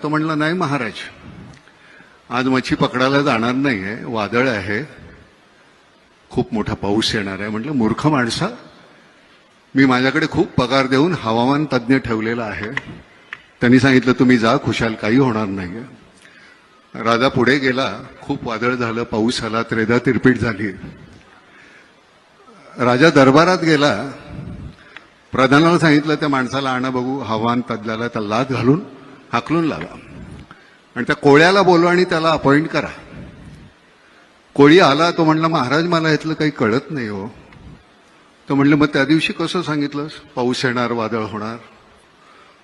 तो म्हणला नाही महाराज, आज मच्छी पकडायला जाणार नाहीये, वादळ आहे, खूप मोठा पाऊस येणार आहे. म्हटलं मूर्ख माणसा, मी माझ्याकडे खूप पगार देऊन हवामान तज्ज्ञ ठेवलेला आहे. त्यांनी सांगितलं तुम्ही जा, खुशाल, काही होणार नाहीये. राजा पुढे गेला, खूप वादळ झालं, पाऊस आला, त्रेधा तिरपीट झाली. राजा दरबारात गेला, प्रधानाला सांगितलं त्या माणसाला आणा बघू, हवामान तज्ज्ञाला त्या लाद घालून हाकलून लावा आणि त्या कोळ्याला बोलवा आणि त्याला अपॉइंट करा. कोळी आला, तो म्हणला महाराज मला यातलं काही कळत नाही हो. तो म्हणलं मग त्या दिवशी कसं सांगितलंस पाऊस येणार, वादळ होणार?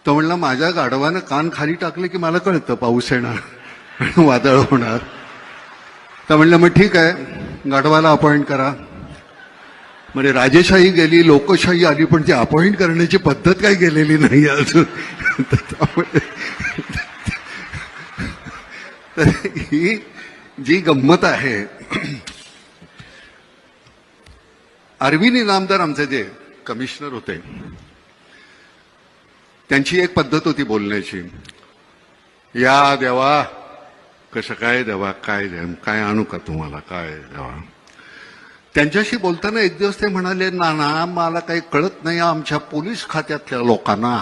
तो म्हणला माझ्या गाढवानं कान खाली टाकले की मला कळतं पाऊस येणार वादळ होणार. तर म्हणलं मग ठीक आहे, गाढवाला अपॉइंट करा. म्हणजे राजेशाही गेली, लोकशाही आली, पण ती अपॉइंट करण्याची पद्धत काही गेलेली नाही अजून. तर ही जी गंमत आहे, अरविंद इनामदार आमचे जे कमिशनर होते, त्यांची एक पद्धत होती बोलण्याची. या देवा, कसं काय देवा, काय आणू का तुम्हाला, काय देवा. त्यांच्याशी बोलताना एक दिवस ते म्हणाले, ना मला काही कळत नाही, आमच्या पोलीस खात्यातल्या लोकांना,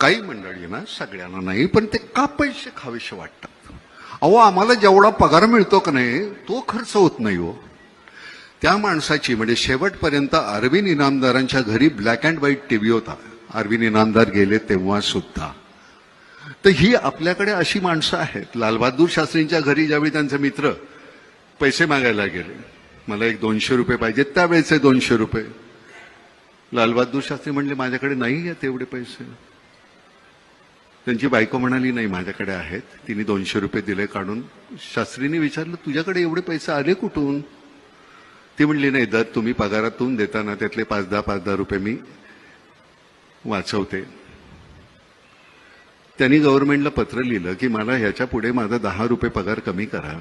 काही मंडळी ना, सगळ्यांना नाही, पण ते का पैसे खावेसे वाटतात. अहो आम्हाला जेवढा पगार मिळतो का नाही तो खर्च होत नाही हो. त्या माणसाची म्हणजे शेवटपर्यंत अरविंद इनामदारांच्या घरी ब्लॅक अँड व्हाईट टीव्ही होता, अरविंद इनामदार गेले तेव्हा सुद्धा. तर ही आपल्याकडे अशी माणसं आहेत. लालबहादूर शास्त्रींच्या घरी ज्यावेळी त्यांचे मित्र पैसे मागायला गेले, मला एक 200 रुपये पाहिजेत, त्यावेळेचे 200 रुपये, लालबहादूर शास्त्री म्हणले माझ्याकडे नाही आहेत एवढे पैसे. त्यांची बायको म्हणाली नाही माझ्याकडे आहेत. तिने 200 रुपये दिले काढून. शास्त्रींनी विचारलं तुझ्याकडे एवढे पैसे आले कुठून? ती म्हणली नाही, दर तुम्ही पगारातून देताना त्यातले 5-10 रुपये मी वाचवते. त्यांनी गव्हर्नमेंटला पत्र लिहिलं की मला ह्याच्या पुढे माझा 10 रुपये पगार कमी करा.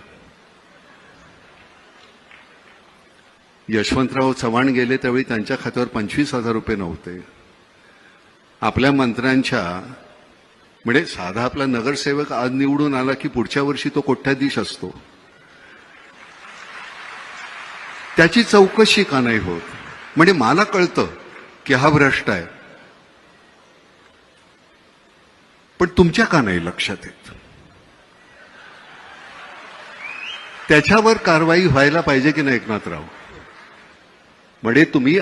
यशवंतराव चव्हाण गेले त्यावेळी त्यांच्या खात्यावर 25,000 रुपये नव्हते. आपल्या मंत्र्यांच्या म्हणजे साधा आपला नगरसेवक आज निवडून आला की पुढच्या वर्षी तो कोट्याधीश असतो, त्याची चौकशी का नाही होत? म्हणजे मला कळतं की हा भ्रष्ट आहे, पण तुमच्या का नाही लक्षात येत? त्याच्यावर कारवाई व्हायला पाहिजे की नाही एकनाथराव? म्हणजे तुम्ही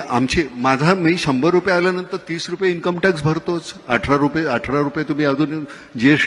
मी 100 रुपये आल्यानंतर 30 रुपये इन्कम टॅक्स भरतोच, 18 रुपये तुम्ही अजून जीएसटी